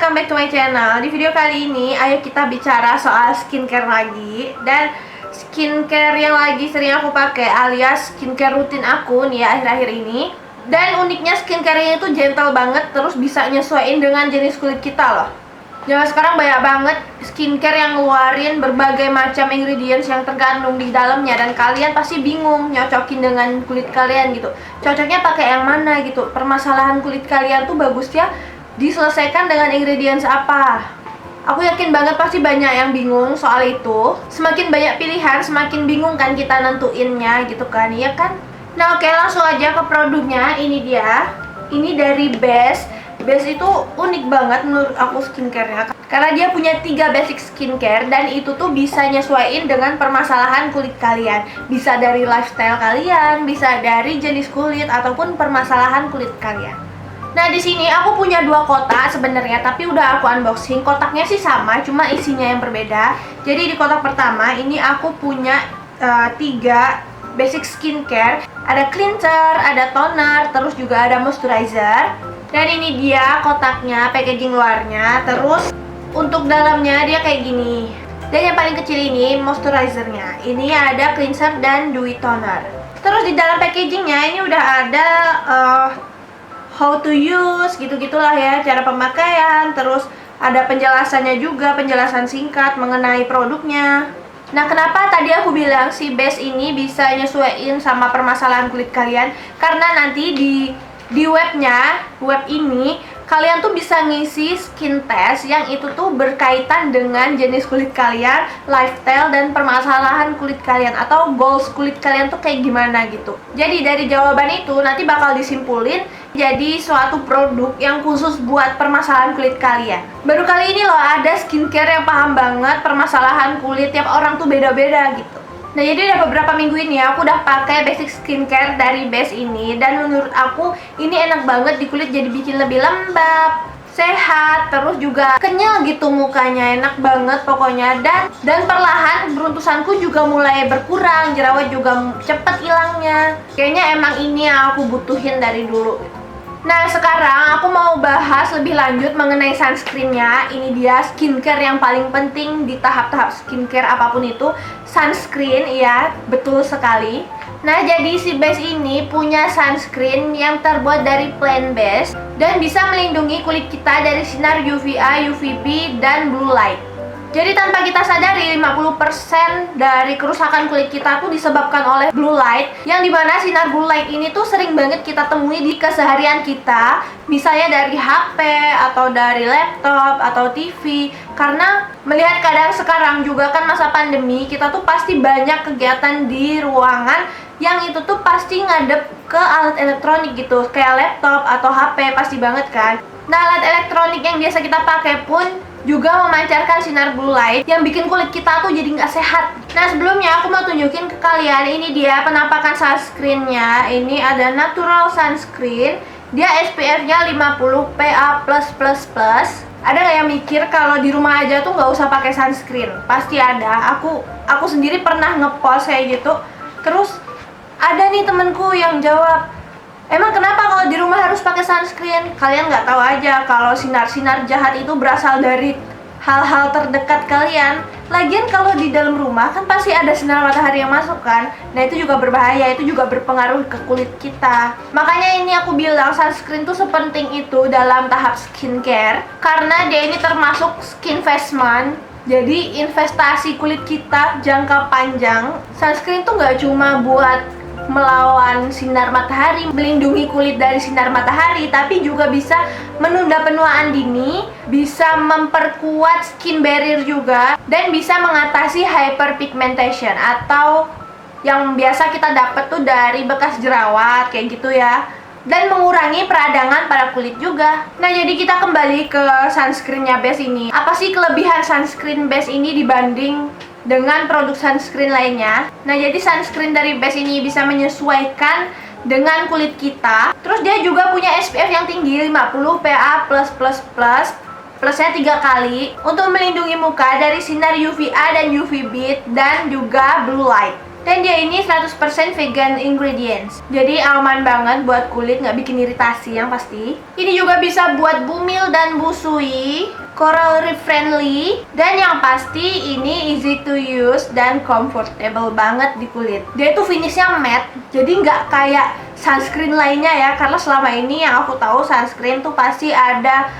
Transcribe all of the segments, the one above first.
welcome back to my channel. Di video kali ini, ayo kita bicara soal skincare lagi. Dan skincare yang lagi sering aku pakai alias skincare rutin aku nih ya akhir-akhir ini. Dan uniknya skincare-nya itu gentle banget, terus bisa nyesuaiin dengan jenis kulit kita loh. Zaman sekarang banyak banget skincare yang ngeluarin berbagai macam ingredients yang terkandung di dalamnya, dan kalian pasti bingung nyocokin dengan kulit kalian gitu. Cocoknya pakai yang mana gitu. Permasalahan kulit kalian tuh bagusnya diselesaikan dengan ingredients apa. Aku yakin banget pasti banyak yang bingung soal itu. Semakin banyak pilihan, semakin bingung kan kita nentuinnya gitu kan, iya kan? Nah oke, langsung aja ke produknya. Ini dia. Ini dari Best. Best itu unik banget menurut aku skincare-nya, karena dia punya 3 basic skincare, dan itu tuh bisa nyesuaiin dengan permasalahan kulit kalian. Bisa dari lifestyle kalian, bisa dari jenis kulit ataupun permasalahan kulit kalian. Nah di sini aku punya 2 kotak sebenarnya, tapi udah aku unboxing. Kotaknya sih sama, cuma isinya yang berbeda. Jadi di kotak pertama ini aku punya 3 basic skincare. Ada cleanser, ada toner, terus juga ada moisturizer. Dan ini dia kotaknya, packaging luarnya. Terus untuk dalamnya dia kayak gini. Dan yang paling kecil ini moisturizernya. Ini ada cleanser dan dewy toner. Terus di dalam packagingnya ini udah ada how to use gitu-gitulah ya, cara pemakaian. Terus ada penjelasannya juga, penjelasan singkat mengenai produknya. Nah kenapa tadi aku bilang si Best ini bisa nyesuaiin sama permasalahan kulit kalian? Karena nanti di webnya, web ini kalian tuh bisa ngisi skin test yang itu tuh berkaitan dengan jenis kulit kalian, lifestyle, dan permasalahan kulit kalian atau goals kulit kalian tuh kayak gimana gitu. Jadi dari jawaban itu nanti bakal disimpulin jadi suatu produk yang khusus buat permasalahan kulit kalian. Baru kali ini loh ada skincare yang paham banget permasalahan kulit tiap orang tuh beda-beda gitu. Nah jadi udah beberapa minggu ini aku udah pakai basic skincare dari Best ini, dan menurut aku ini enak banget di kulit, jadi bikin lebih lembab, sehat, terus juga kenyal gitu mukanya, enak banget pokoknya. Dan perlahan beruntusanku juga mulai berkurang, jerawat juga cepet hilangnya. Kayaknya emang ini yang aku butuhin dari dulu. Nah sekarang aku mau bahas lebih lanjut mengenai sunscreennya. Ini dia skincare yang paling penting di tahap-tahap skincare apapun itu, sunscreen ya, betul sekali. Nah jadi si Best ini punya sunscreen yang terbuat dari plant-based dan bisa melindungi kulit kita dari sinar UVA, UVB, dan blue light. Jadi tanpa kita sadari 50% dari kerusakan kulit kita tuh disebabkan oleh blue light, yang dimana sinar blue light ini tuh sering banget kita temui di keseharian kita, misalnya dari HP atau dari laptop atau TV. Karena melihat keadaan sekarang juga kan masa pandemi, kita tuh pasti banyak kegiatan di ruangan yang itu tuh pasti ngadep ke alat elektronik gitu, kayak laptop atau HP, pasti banget kan. Nah alat elektronik yang biasa kita pakai pun juga memancarkan sinar blue light yang bikin kulit kita tuh jadi nggak sehat. Nah sebelumnya aku mau tunjukin ke kalian, ini dia penampakan sunscreennya. Ini ada natural sunscreen, dia SPF-nya 50 PA+++. Ada nggak yang mikir kalau di rumah aja tuh nggak usah pakai sunscreen? Pasti ada. Aku sendiri pernah ngepost kayak gitu. Terus ada nih temenku yang jawab, emang kenapa kalau di rumah harus pakai sunscreen? Kalian nggak tahu aja kalau sinar-sinar jahat itu berasal dari hal-hal terdekat kalian. Lagian kalau di dalam rumah kan pasti ada sinar matahari yang masuk kan. Nah itu juga berbahaya, itu juga berpengaruh ke kulit kita. Makanya ini aku bilang sunscreen tuh sepenting itu dalam tahap skincare, karena dia ini termasuk skin investment. Jadi investasi kulit kita jangka panjang. Sunscreen tuh nggak cuma buat melawan sinar matahari, melindungi kulit dari sinar matahari, tapi juga bisa menunda penuaan dini, bisa memperkuat skin barrier juga, dan bisa mengatasi hyperpigmentation atau yang biasa kita dapat tuh dari bekas jerawat kayak gitu ya, dan mengurangi peradangan pada kulit juga. Nah jadi kita kembali ke sunscreennya Best ini. Apa sih kelebihan sunscreen Best ini dibanding dengan produk sunscreen lainnya? Nah jadi sunscreen dari Best ini bisa menyesuaikan dengan kulit kita. Terus dia juga punya SPF yang tinggi, 50 PA+++, plusnya 3 kali, untuk melindungi muka dari sinar UVA dan UVB dan juga blue light. Dan dia ini 100% vegan ingredients. Jadi aman banget buat kulit, nggak bikin iritasi yang pasti. Ini juga bisa buat bumil dan busui, coral reef friendly, dan yang pasti ini easy to use dan comfortable banget di kulit. Dia itu finishnya matte, jadi nggak kayak sunscreen lainnya ya. Karena selama ini yang aku tahu sunscreen tuh pasti ada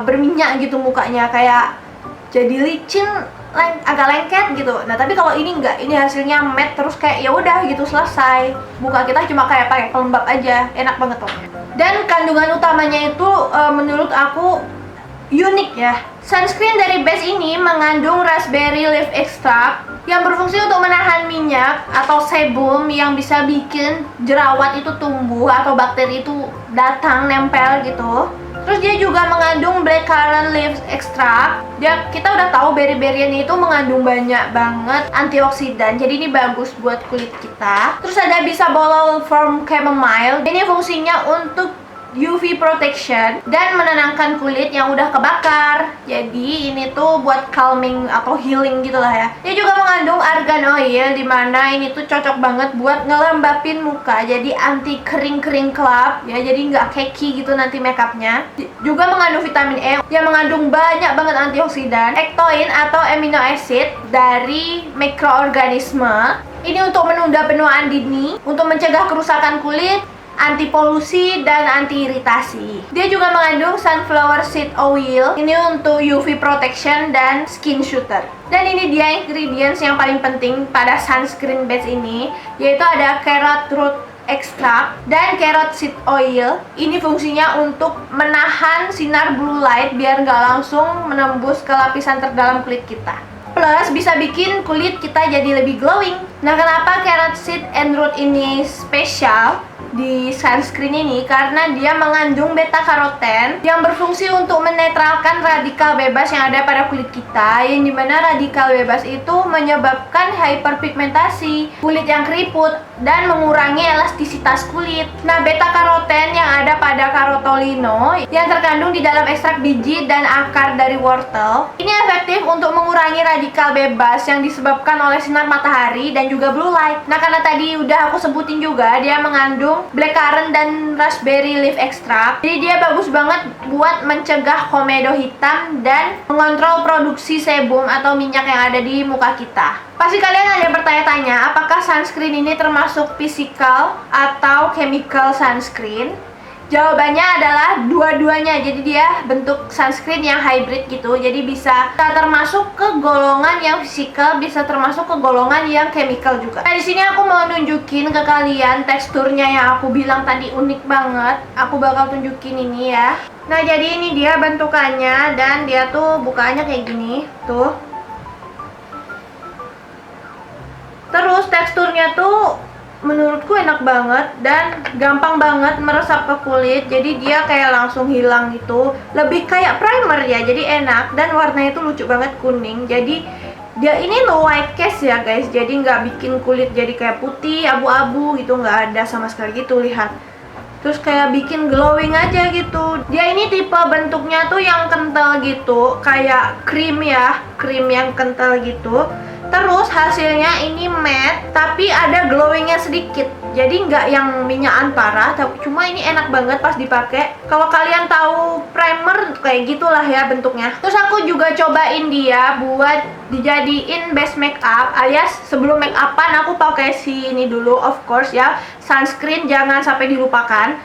berminyak gitu mukanya, kayak jadi licin, agak lengket gitu. Nah tapi kalau ini enggak, ini hasilnya matte terus kayak ya udah gitu selesai. Muka kita cuma kayak pakai pelembab aja, enak banget tuh. Dan kandungan utamanya itu menurut aku unik ya. Sunscreen dari Base ini mengandung raspberry leaf extract yang berfungsi untuk menahan minyak atau sebum yang bisa bikin jerawat itu tumbuh atau bakteri itu datang nempel gitu. Terus dia juga mengandung blackcurrant leaf extract. Kita udah tahu berry-berryan itu mengandung banyak banget antioksidan. Jadi ini bagus buat kulit kita. Terus ada bisabolol from chamomile. Ini fungsinya untuk UV protection dan menenangkan kulit yang udah kebakar. Jadi ini tuh buat calming atau healing gitu lah ya. Dia juga mengandung argan oil, dimana ini tuh cocok banget buat ngelembapin muka. Jadi anti kering-kering club ya, jadi nggak cakey gitu nanti makeupnya. Juga mengandung vitamin E yang mengandung banyak banget antioksidan, ectoin atau amino acid dari mikroorganisme. Ini untuk menunda penuaan dini, untuk mencegah kerusakan kulit, anti polusi dan anti iritasi. Dia juga mengandung sunflower seed oil. Ini untuk UV protection dan skin shooter. Dan ini dia ingredients yang paling penting pada sunscreen base ini, yaitu ada carrot root extract dan carrot seed oil. Ini fungsinya untuk menahan sinar blue light biar nggak langsung menembus ke lapisan terdalam kulit kita. Plus bisa bikin kulit kita jadi lebih glowing. Nah, kenapa carrot seed and root ini spesial di sunscreen ini? Karena dia mengandung beta karoten yang berfungsi untuk menetralkan radikal bebas yang ada pada kulit kita, yang dimana radikal bebas itu menyebabkan hyperpigmentasi, kulit yang keriput, dan mengurangi elastisitas kulit. Nah, beta karoten yang ada pada carotolino yang terkandung di dalam ekstrak biji dan akar dari wortel, ini efektif untuk mengurangi radikal bebas yang disebabkan oleh sinar matahari dan juga blue light. Nah, karena tadi udah aku sebutin juga, dia mengandung blackcurrant dan raspberry leaf extract. Jadi dia bagus banget buat mencegah komedo hitam dan mengontrol produksi sebum atau minyak yang ada di muka kita. Pasti kalian ada yang bertanya-tanya, apakah sunscreen ini termasuk physical atau chemical sunscreen? Jawabannya adalah dua-duanya. Jadi dia bentuk sunscreen yang hybrid gitu. Jadi bisa termasuk ke golongan yang fisikal, bisa termasuk ke golongan yang chemical juga. Nah, di sini aku mau nunjukin ke kalian teksturnya yang aku bilang tadi unik banget. Aku bakal tunjukin ini ya. Nah, jadi ini dia bentukannya dan dia tuh bukaannya kayak gini, tuh. Terus teksturnya tuh menurutku enak banget dan gampang banget meresap ke kulit. Jadi dia kayak langsung hilang gitu. Lebih kayak primer ya, jadi enak. Dan warnanya itu lucu banget, kuning. Jadi dia ini no white cast ya guys. Jadi nggak bikin kulit jadi kayak putih, abu-abu gitu. Nggak ada sama sekali gitu, lihat. Terus kayak bikin glowing aja gitu. Dia ini tipe bentuknya tuh yang kental gitu, kayak krim ya, krim yang kental gitu. Terus hasilnya ini matte, tapi ada glowingnya sedikit. Jadi nggak yang minyakan parah, tapi cuma ini enak banget pas dipakai. Kalau kalian tahu primer kayak gitulah ya bentuknya. Terus aku juga cobain dia buat dijadiin base makeup, alias sebelum make upan aku pakai si ini dulu, of course ya. Sunscreen jangan sampai dilupakan.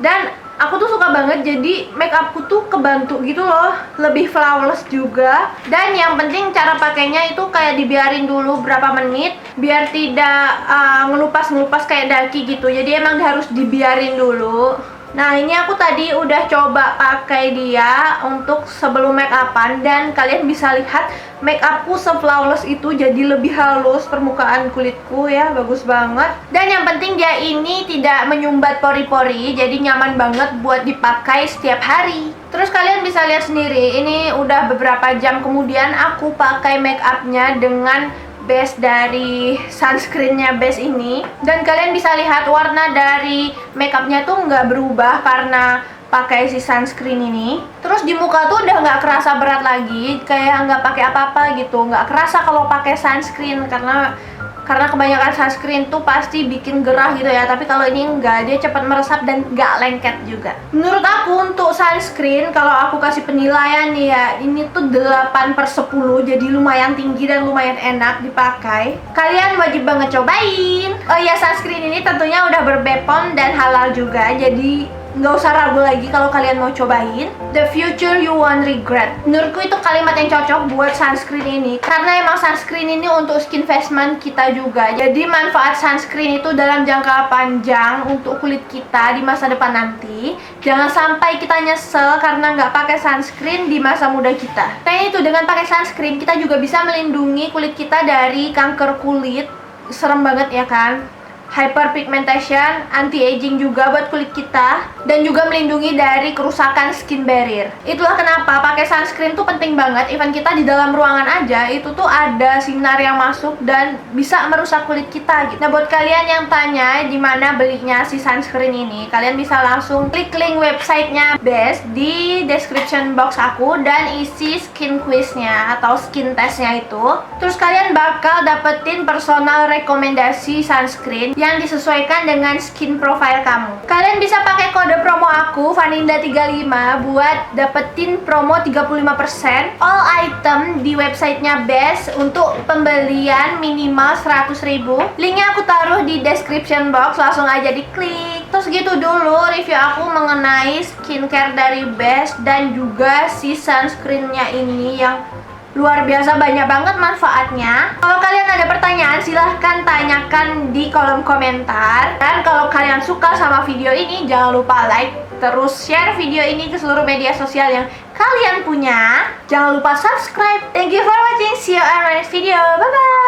Dan aku tuh suka banget, jadi make upku tuh kebantu gitu loh, lebih flawless juga. Dan yang penting cara pakainya itu kayak dibiarin dulu berapa menit biar tidak ngelupas-ngelupas kayak daki gitu. Jadi emang harus dibiarin dulu. Nah, ini aku tadi udah coba pakai dia untuk sebelum make upan, dan kalian bisa lihat make upku se-flawless itu, jadi lebih halus permukaan kulitku ya, bagus banget. Dan yang penting dia ini tidak menyumbat pori-pori, jadi nyaman banget buat dipakai setiap hari. Terus kalian bisa lihat sendiri, ini udah beberapa jam kemudian aku pakai make upnya dengan base dari sunscreennya base ini, dan kalian bisa lihat warna dari makeupnya tuh nggak berubah karena pakai si sunscreen ini. Terus di muka tuh udah nggak kerasa berat lagi, kayak nggak pakai apa-apa gitu, nggak kerasa kalau pakai sunscreen, karena karena kebanyakan sunscreen tuh pasti bikin gerah gitu ya. Tapi kalau ini enggak, dia cepat meresap dan nggak lengket juga. Menurut aku untuk sunscreen, kalau aku kasih penilaian nih ya, ini tuh 8/10, jadi lumayan tinggi dan lumayan enak dipakai. Kalian wajib banget cobain. Oh iya, sunscreen ini tentunya udah ber-BPOM dan halal juga, jadi nggak usah ragu lagi kalau kalian mau cobain. The future you won't regret. Menurutku itu kalimat yang cocok buat sunscreen ini, karena emang sunscreen ini untuk skin investment kita juga. Jadi manfaat sunscreen itu dalam jangka panjang untuk kulit kita di masa depan nanti. Jangan sampai kita nyesel karena nggak pakai sunscreen di masa muda kita. Nah itu, dengan pakai sunscreen kita juga bisa melindungi kulit kita dari kanker kulit. Serem banget ya kan? Hyperpigmentation, anti-aging juga buat kulit kita, dan juga melindungi dari kerusakan skin barrier. Itulah kenapa pakai sunscreen tuh penting banget. Even kita di dalam ruangan aja, itu tuh ada sinar yang masuk dan bisa merusak kulit kita gitu. Nah buat kalian yang tanya di mana belinya si sunscreen ini, kalian bisa langsung klik link websitenya Best di description box aku dan isi skin quiznya atau skin testnya itu. Terus kalian bakal dapetin personal rekomendasi sunscreen yang disesuaikan dengan skin profile kamu. Kalian bisa pakai kode promo aku Vaninda35 buat dapetin promo 35% all item di websitenya Best untuk pembelian minimal 100.000. Linknya aku taruh di description box, langsung aja diklik. Terus gitu dulu review aku mengenai skincare dari Best dan juga si sunscreennya ini yang luar biasa, banyak banget manfaatnya. Kalau kalian ada pertanyaan, silahkan tanyakan di kolom komentar. Dan kalau kalian suka sama video ini, jangan lupa like, terus share video ini ke seluruh media sosial yang kalian punya. Jangan lupa subscribe. Thank you for watching. See you on my next video. Bye bye.